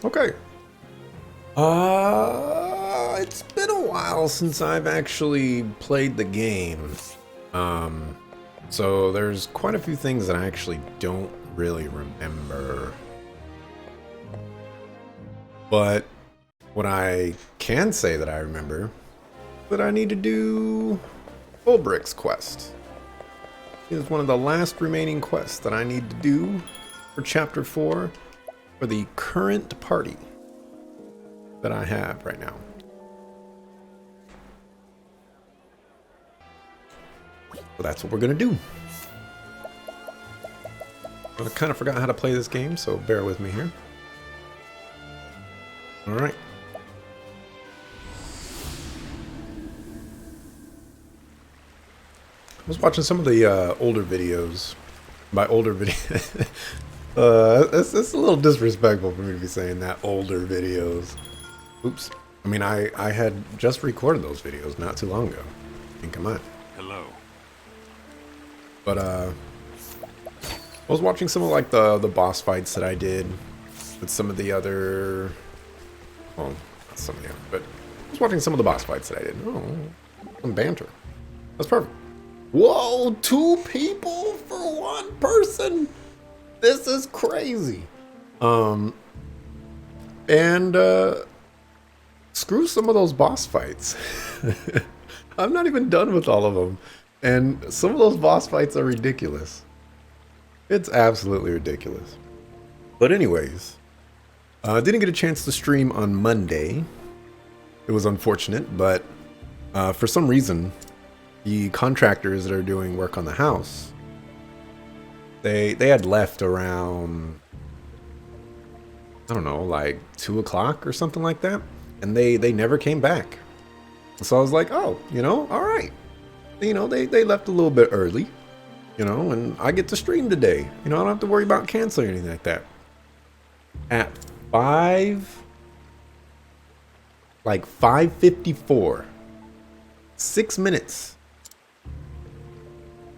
Okay. It's been a while since I've actually played the game. So there's quite a few things that I actually don't really remember. But what I can say that I remember, that I need to do Olberic's quest. It is one of the last remaining quests that I need to do for Chapter 4 for the current party that I have right now. So that's what we're gonna do. I kind of forgot how to play this game, so bear with me here. All right. I was watching some of the older videos. By older video, it's a little disrespectful for me to be saying that older videos. Oops. I mean, I had just recorded those videos not too long ago. I mean, come on. Hello. But I was watching some of like the boss fights that I did with some of the other, well, not some of the other, but I was watching some of the boss fights that I did. Oh, some banter. That's perfect. Whoa, 2 people for 1 person. This is crazy. And screw some of those boss fights. I'm not even done with all of them. And some of those boss fights are ridiculous. It's absolutely ridiculous. But anyways, I didn't get a chance to stream on Monday. It was unfortunate, but for some reason, the contractors that are doing work on the house, they had left around, I don't know, like 2 o'clock or something like that. And they never came back. So I was like, oh, all right. They left a little bit early, and I get to stream today. I don't have to worry about canceling or anything like that. At 5:54, 6 minutes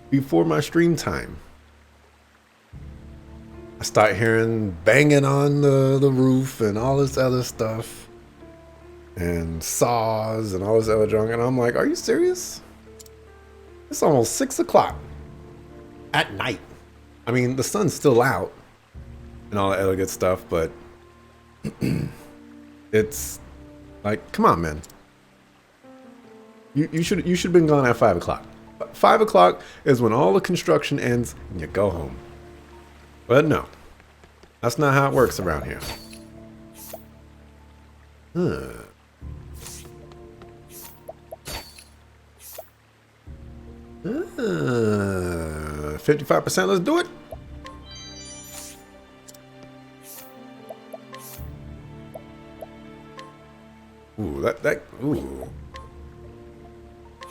before my stream time, I start hearing banging on the roof and all this other stuff and saws and all this other junk, and I'm like, are you serious? It's almost 6 o'clock at night. I mean, the sun's still out and all that other good stuff, but it's like, come on, man. You should have been gone at 5 o'clock. 5 o'clock is when all the construction ends and you go home. But no, that's not how it works around here. 55%, let's do it. Ooh, ooh.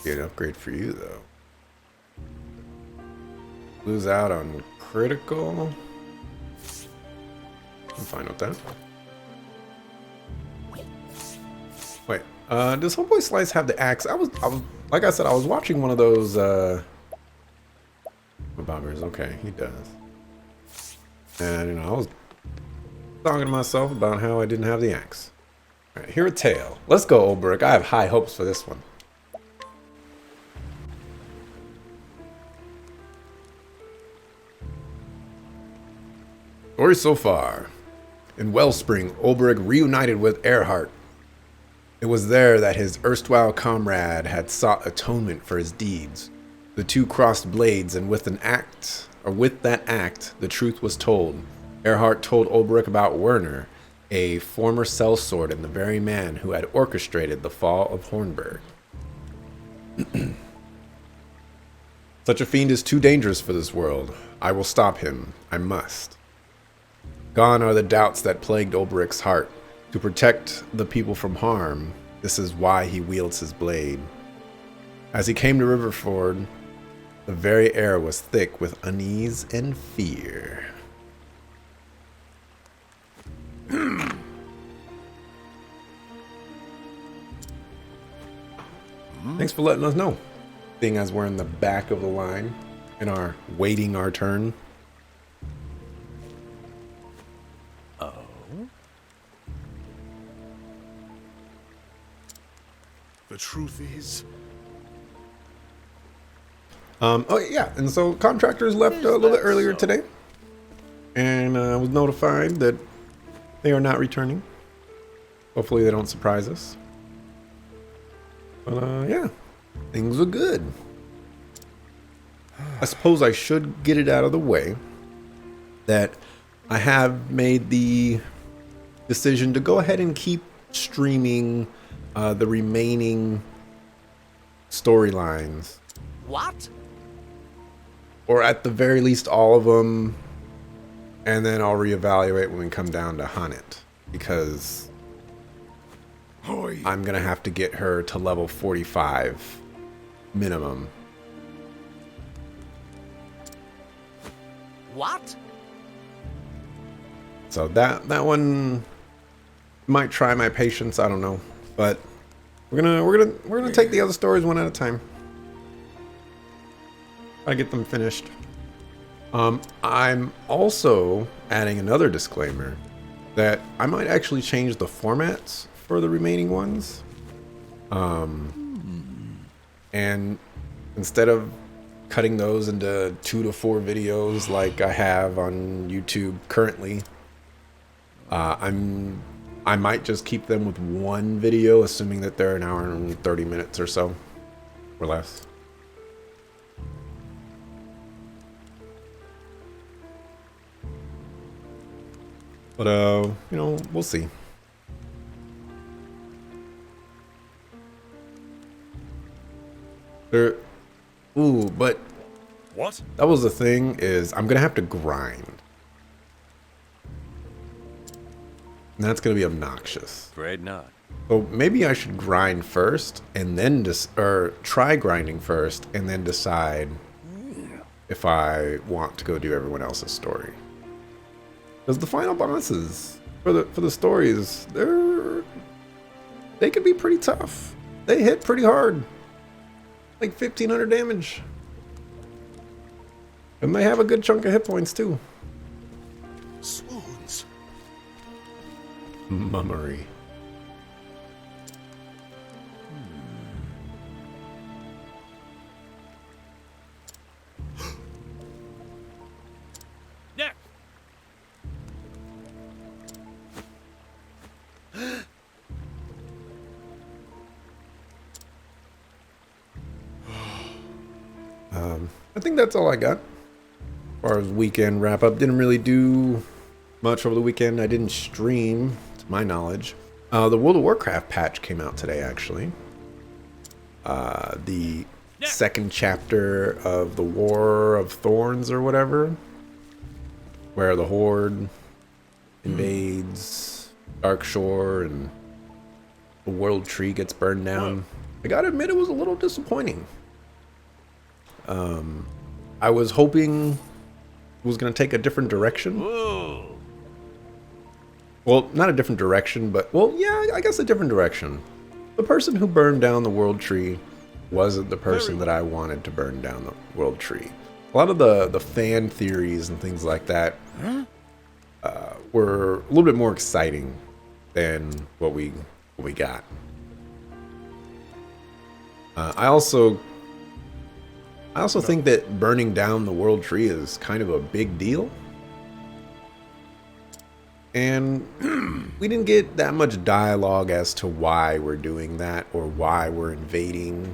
Be an upgrade for you, though. Lose out on critical. I'm fine with that. Wait, does Homeboy Slice have the axe? I was, like I said, I was watching one of those, bombers. Okay, he does. And, I was talking to myself about how I didn't have the axe. All right, here a tale. Let's go, Olberic. I have high hopes for this one. Story so far. In Wellspring, Olberic reunited with Earhart. It was there that his erstwhile comrade had sought atonement for his deeds. The two crossed blades, and with that act, the truth was told. Earhart told Olberic about Werner, a former sellsword and the very man who had orchestrated the fall of Hornburg. Such a fiend is too dangerous for this world. I will stop him. I must. Gone are the doubts that plagued Olberic's heart. To protect the people from harm, this is why he wields his blade. As he came to Riverford, the very air was thick with unease and fear. Thanks for letting us know. Seeing as we're in the back of the line and are waiting our turn. The truth is... Oh yeah, and so contractors left a little bit earlier today, and I was notified that they are not returning. Hopefully they don't surprise us. But yeah, things are good. I suppose I should get it out of the way that I have made the decision to go ahead and keep streaming the remaining storylines. What? Or at the very least all of them, and then I'll reevaluate when we come down to hunt it, because I'm gonna have to get her to level 45 minimum. What? So that one might try my patience, I don't know, but we're gonna take the other stories one at a time. I get them finished. I'm also adding another disclaimer that I might actually change the formats for the remaining ones. And instead of cutting those into 2 to 4 videos like I have on YouTube currently, I might just keep them with one video, assuming that they're an hour and 30 minutes or so, or less. But, you know, we'll see. Ooh, but What? that was the thing, is I'm gonna have to grind. And that's gonna be obnoxious. Afraid not. So maybe I should grind first and then try grinding first and then decide if I want to go do everyone else's story. Because the final bosses for the stories, they can be pretty tough. They hit pretty hard. Like 1500 damage. And they have a good chunk of hit points too. Swoons. Mummery. Next. I think that's all I got. As far as weekend wrap up, didn't really do much over the weekend. I didn't stream, to my knowledge. The World of Warcraft patch came out today, actually. The second chapter of the War of Thorns or whatever, where the Horde invades Darkshore and the World Tree gets burned down. I gotta admit, it was a little disappointing. I was hoping it was going to take a different direction. Ooh. Well, not a different direction, but, well, yeah, I guess a different direction. The person who burned down the World Tree wasn't the person that I wanted to burn down the World Tree. A lot of the fan theories and things like that were a little bit more exciting than what we got. I also think that burning down the World Tree is kind of a big deal. And we didn't get that much dialogue as to why we're doing that or why we're invading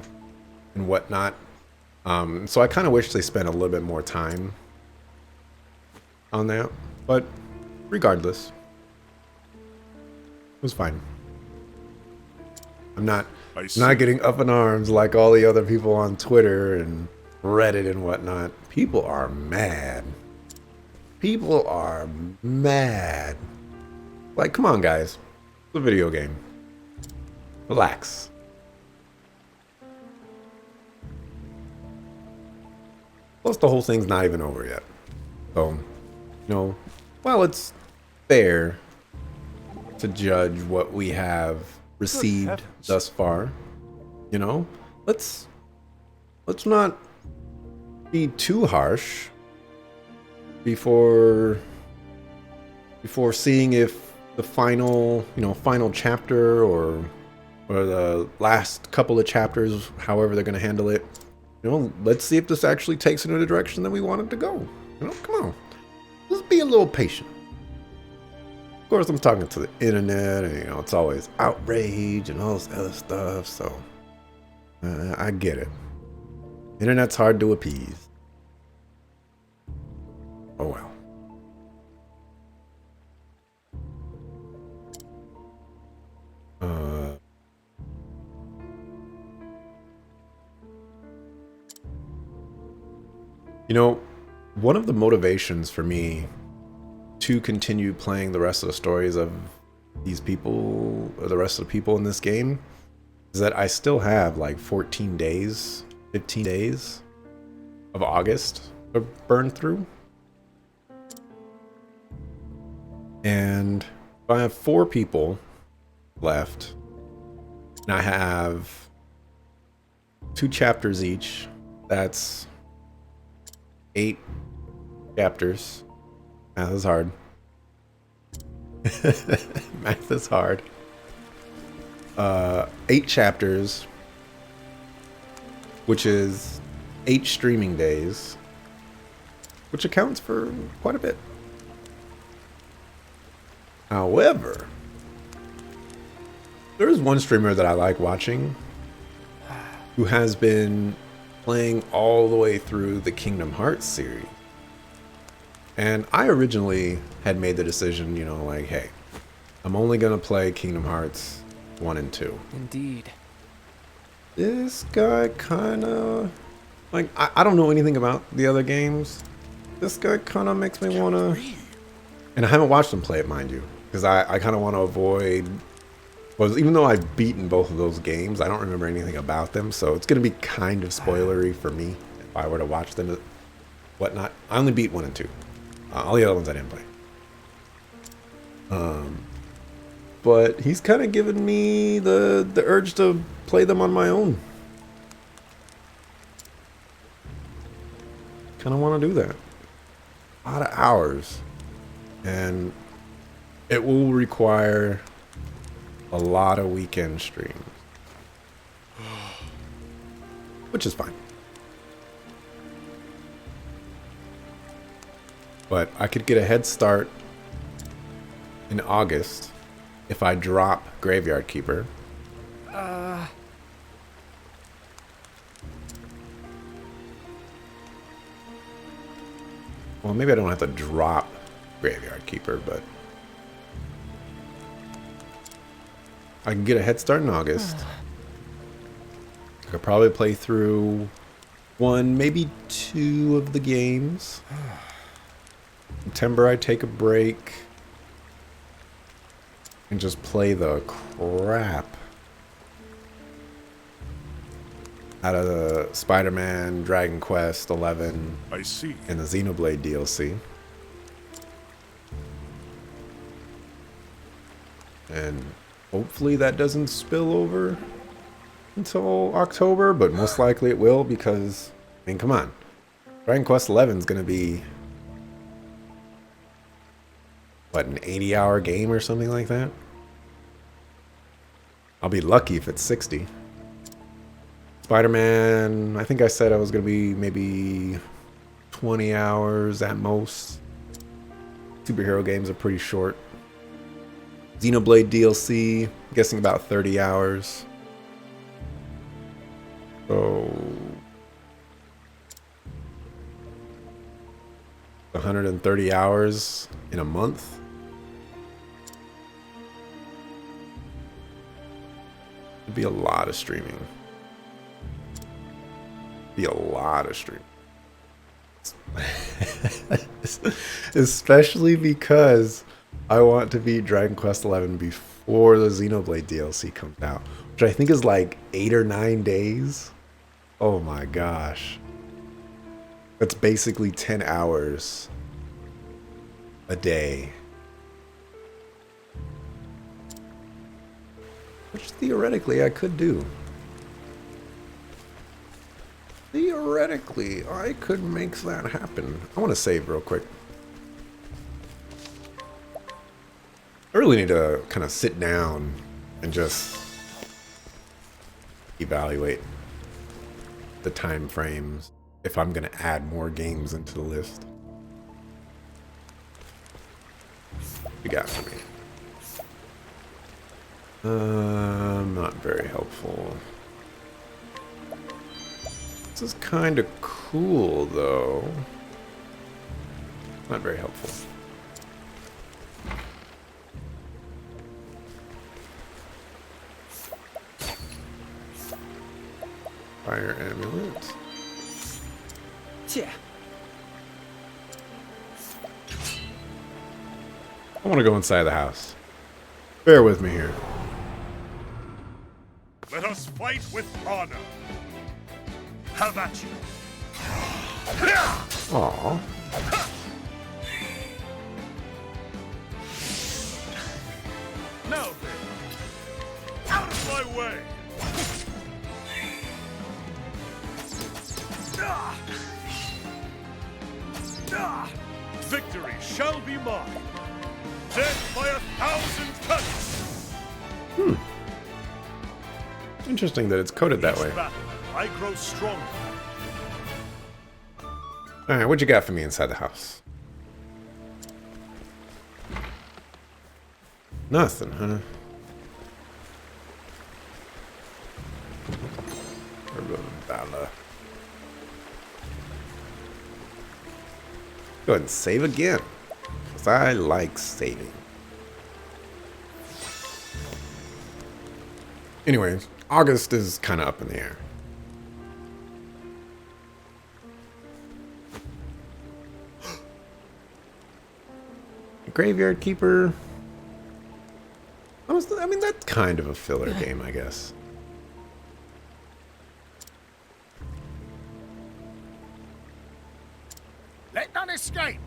and whatnot. So I kind of wish they spent a little bit more time on that. But regardless, it was fine. I'm not getting up in arms like all the other people on Twitter and Reddit and whatnot. People are mad. People are mad. Like, come on, guys. It's a video game. Relax. Plus, the whole thing's not even over yet. So, you know, while it's fair to judge what we have received thus far, you know, let's not be too harsh before seeing if the final chapter or or the last couple of chapters, however they're going to handle it. You know, let's see if this actually takes it in the direction that we want it to go. You know, come on. Let's be a little patient. Of course, I'm talking to the internet, and, you know, it's always outrage and all this other stuff, so I get it. Internet's hard to appease. Oh well. You know, one of the motivations for me to continue playing the rest of the stories of these people, or the rest of the people in this game, is that I still have like 14 days, 15 days of August to burn through. And if I have 4 people left, and I have 2 chapters each, that's 8 chapters. Math is hard. Math is hard. 8 chapters, which is 8 streaming days, which accounts for quite a bit. However, there is one streamer that I like watching who has been playing all the way through the Kingdom Hearts series. And I originally had made the decision, you know, like, hey, I'm only going to play Kingdom Hearts 1 and 2. Indeed. This guy kind of, like, I don't know anything about the other games. This guy kind of makes me want to, and I haven't watched him play it, mind you, because I kind of want to avoid, well, even though I've beaten both of those games, I don't remember anything about them, so it's going to be kind of spoilery for me if I were to watch them, whatnot. I only beat 1 and 2. All the other ones I didn't play. But he's kind of given me the urge to play them on my own. Kind of want to do that. A lot of hours. And it will require a lot of weekend streams. Which is fine. But I could get a head start in August if I drop Graveyard Keeper. Well, maybe I don't have to drop Graveyard Keeper, but I can get a head start in August. I could probably play through 1, maybe 2 of the games. September, I take a break and just play the crap out of the Spider-Man, Dragon Quest 11, I see. and the Xenoblade DLC. And hopefully that doesn't spill over until October, but most likely it will because, I mean, come on. Dragon Quest 11 is going to be, what, an 80-hour game or something like that? I'll be lucky if it's 60. Spider-Man, I think I said I was going to be maybe 20 hours at most. Superhero games are pretty short. Xenoblade DLC, I'm guessing about 30 hours. So 130 hours in a month. It'd be a lot of streaming. Be a lot of streaming. Especially because I want to beat Dragon Quest 11 before the Xenoblade DLC comes out, which I think is like 8 or 9 days. Oh my gosh. That's basically 10 hours a day. Which theoretically I could do. Theoretically, I could make that happen. I want to save real quick. I really need to kind of sit down and just evaluate the time frames if I'm going to add more games into the list. What you got for me? Not very helpful. This is kind of cool, though. Not very helpful. Fire amulet. Yeah. I want to go inside the house. Bear with me here. Let us fight with honor. Have at you. Aww. Now then, out of my way. Victory shall be mine. Death by 1,000 cuts. Interesting that it's coded that Each way. battle, I grow stronger. Alright, what you got for me inside the house? Nothing, huh? Valor. Go ahead and save again. Because I like saving. Anyways, August is kind of up in the air. Graveyard Keeper. I mean, that's kind of a filler game, I guess. Let none escape.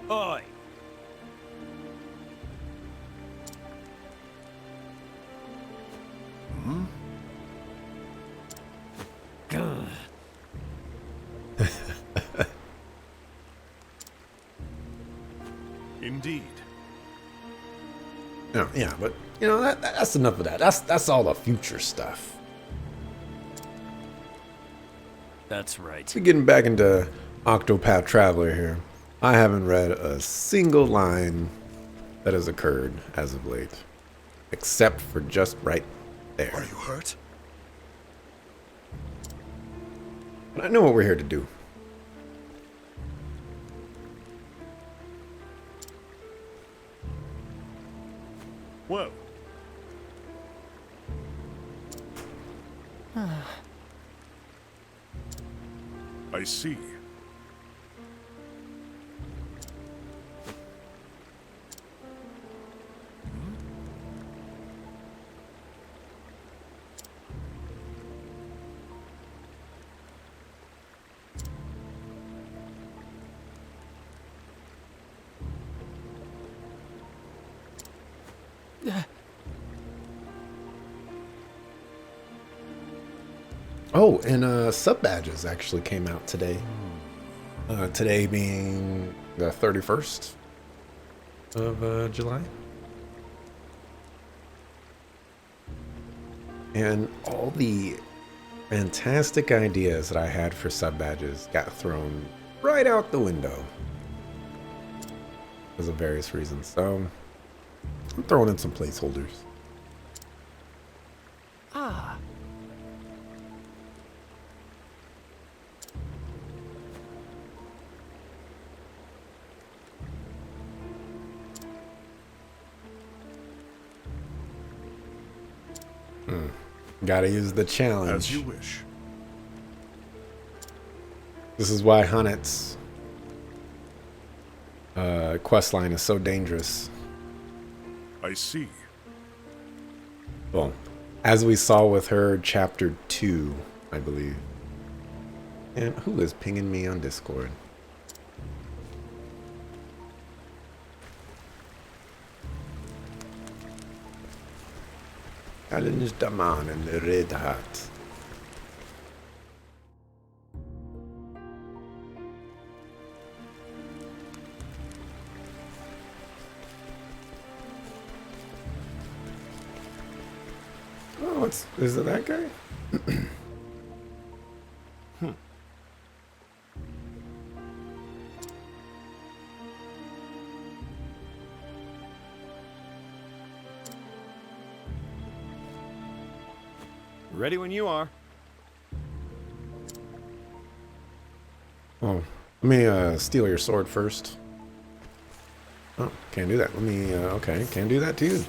Oi. Indeed. No, yeah, but you know that's enough of that. That's all the future stuff. That's right. So getting back into Octopath Traveler here, I haven't read a single line that has occurred as of late, except for just right there. Are you hurt? But I know what we're here to do. Well. I see. Oh, and sub badges actually came out today. Today being the 31st of July. And all the fantastic ideas that I had for sub badges got thrown right out the window because of various reasons. So I'm throwing in some placeholders. Ah. Gotta use the challenge. As you wish. This is why Hunnet's quest line is so dangerous. I see. Well, as we saw with her, chapter 2, I believe. And who is pinging me on Discord? Challenge the man in the red hat. Is it that guy? Ready when you are. Oh, let me steal your sword first. Oh, can't do that. Let me, okay, can't do that too.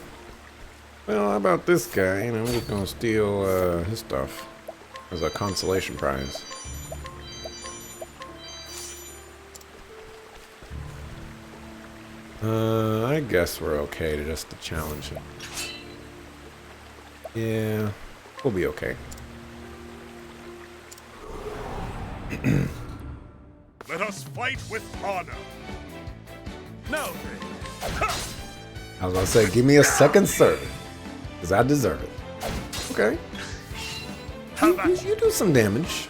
Well, how about this guy? You know, I'm just gonna steal his stuff as a consolation prize. I guess we're okay to just to challenge him. Yeah, we'll be okay. Let us fight with honor. No. I was gonna say, give me a second serve, because I deserve it. Okay. You do some damage.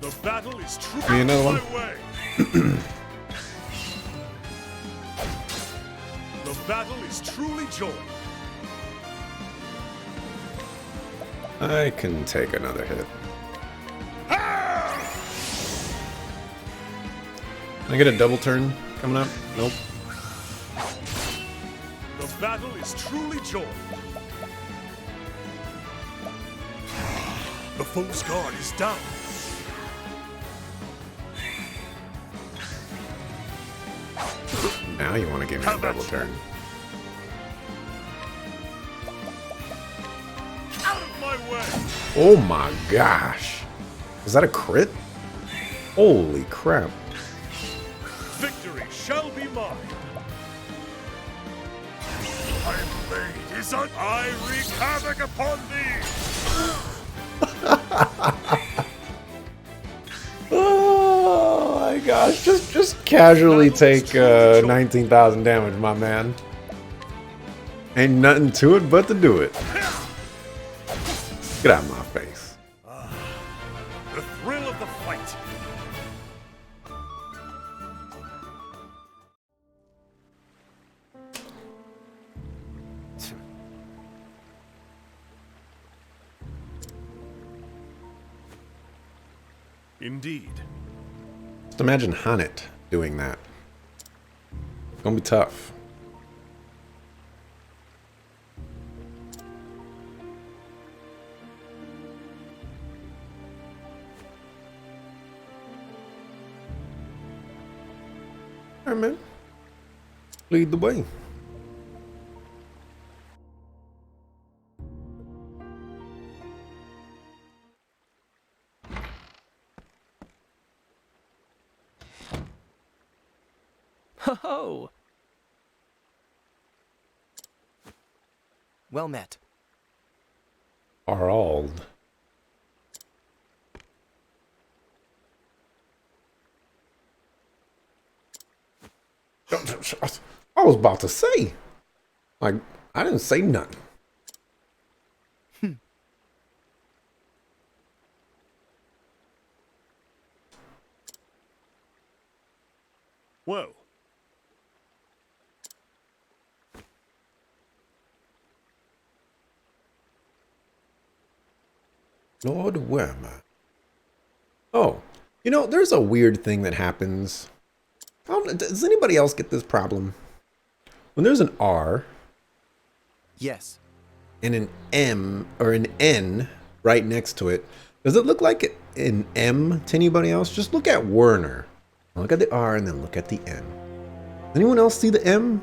The battle is true. Give me another one. My way. The battle is truly joy. I can take another hit. Can I get a double turn coming up? Nope. The battle is truly joy. The foe's guard is down. Now you want to give me a double turn. Out of my way. Oh my gosh. Was that a crit? Holy crap. Victory shall be mine. My blade is on. I wreak havoc upon thee. Oh my gosh. Just casually take 19,000 damage, my man. Ain't nothing to it but to do it. Get out of my face. The thrill of the fight. Indeed. Just imagine Hannet doing that. It's gonna be tough. Alright, man. Lead the way. Ho-ho! Well met. Arald. I was about to say. Like, I didn't say nothing. Well, Lord, where am I? Oh, you know, there's a weird thing that happens. I don't know, does anybody else get this problem? When there's an R Yes. and an M or an N right next to it, does it look like an M to anybody else? Just look at Werner. Look at the R and then look at the N. Anyone else see the M?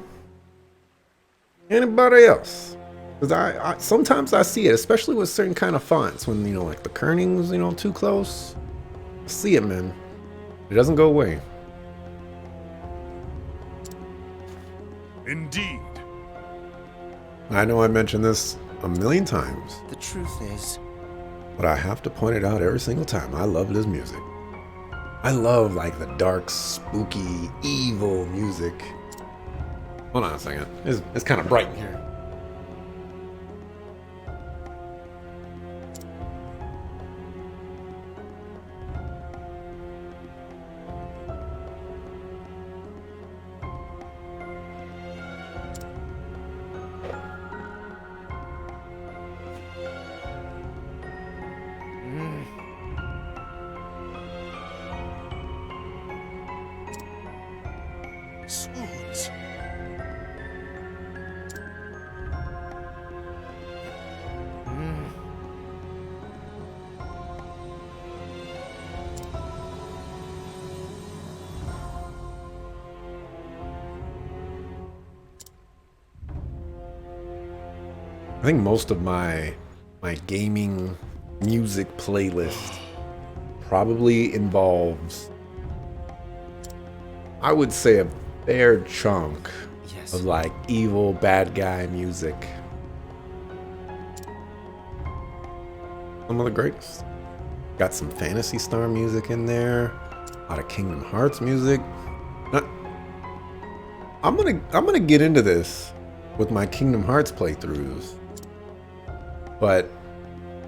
Anybody else? Because I sometimes I see it, especially with certain kind of fonts, when, you know, like the kerning's, you know, too close. I see it, man. It doesn't go away. indeed. I know I mentioned this a million times, The truth is, but I have to point it out every single time. I love this music. I love, like, the dark, spooky, evil music. Hold on a second. It's kind of bright in here. swoons. I think most of my gaming music playlist probably involves, I would say, a fair chunk Yes. of like evil bad guy music. Some of the greatest. Got some Phantasy Star music in there. A lot of Kingdom Hearts music. Now, I'm gonna get into this with my Kingdom Hearts playthroughs, but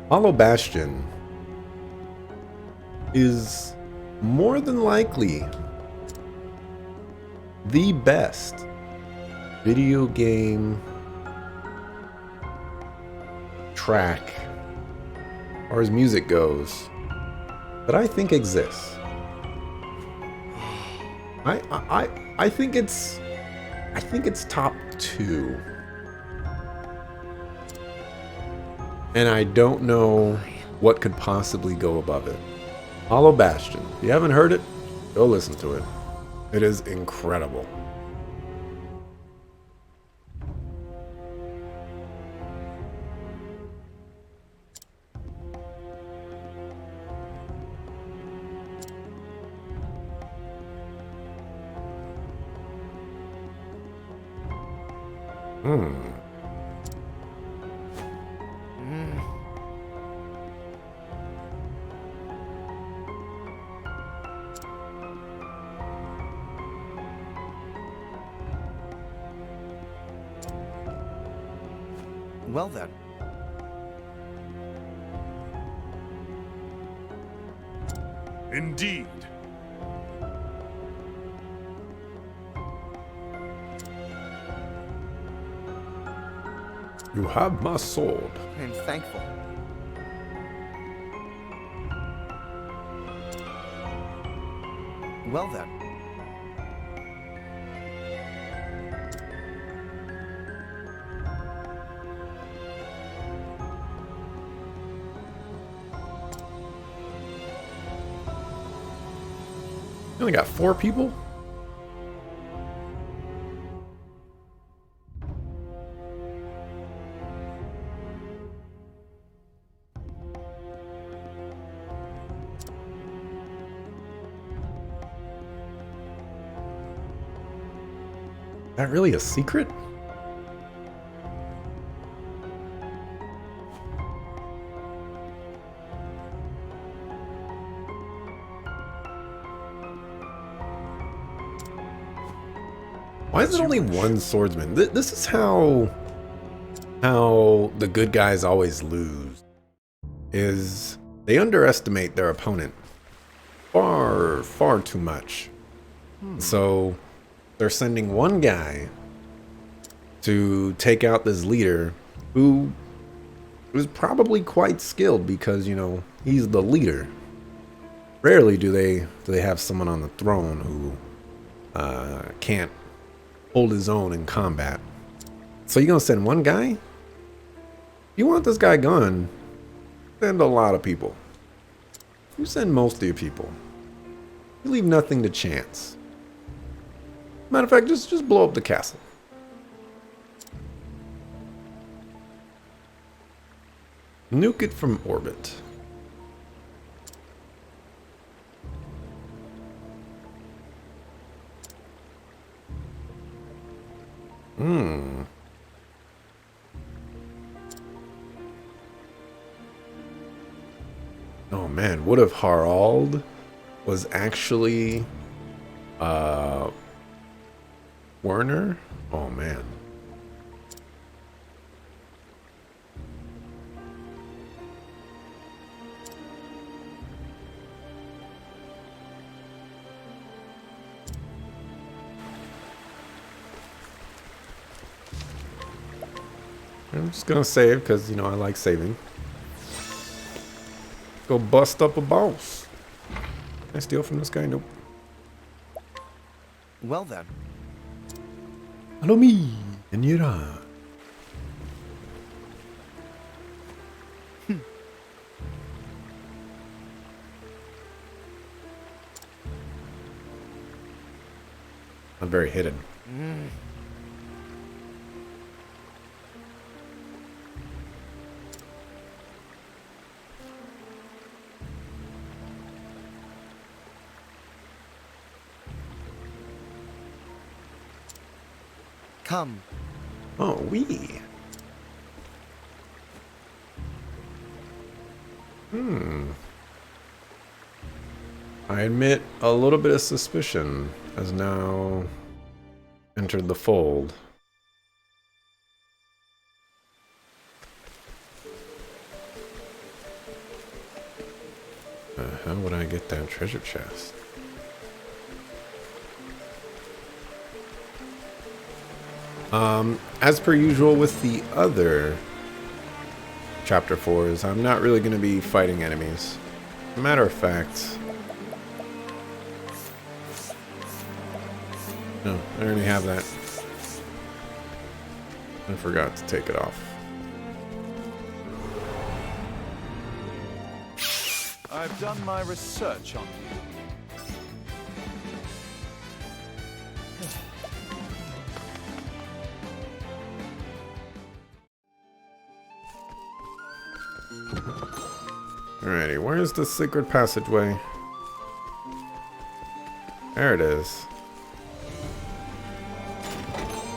Hollow Bastion is more than likely the best video game track, or as music goes, that I think exists. I think it's top 2. And I don't know what could possibly go above it. Hollow Bastion. If you haven't heard it, go listen to it. It is incredible. Well then. Indeed. You have my sword. I'm thankful. Well then. You only got 4 people? Is that really a secret? Why is it only one swordsman? This is how the good guys always lose. Is they underestimate their opponent far too much. So they're sending one guy to take out this leader who is probably quite skilled because, you know, he's the leader. Rarely do they have someone on the throne who can't hold his own in combat. So you're gonna send one guy? You want this guy gone? Send a lot of people. You send most of your people. You leave nothing to chance. Matter of fact, just blow up the castle. Nuke it from orbit. Oh man, what if Harald was actually Werner? Oh man. I'm just gonna save because, you know, I like saving. Go bust up a boss. Can I steal from this guy? Nope. Well then. Follow me, and you're on. Not very hidden. Come. Oh, we. I admit a little bit of suspicion has now entered the fold. How would I get that treasure chest? As per usual with the other chapter 4s, I'm not really going to be fighting enemies. Matter of fact, no, I already have that. I forgot to take it off. I've done my research on you. Alrighty, where's the secret passageway? There it is.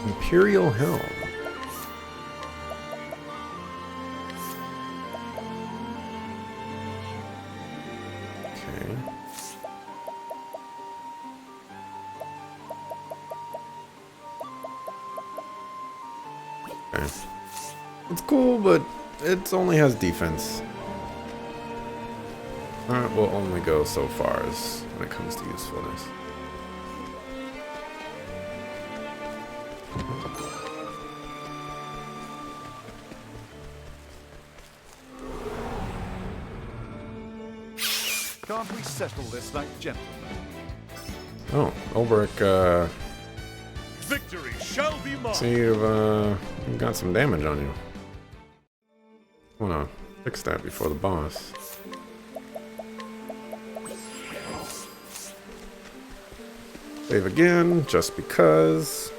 Imperial Helm. Okay. Okay. It's cool, but it only has defense. That will only go so far as when it comes to usefulness. Can't we settle this like gentlemen? Oh, Olberic, Victory shall be mine. see you've got some damage on you. I wanna fix that before the boss. Save again, just because.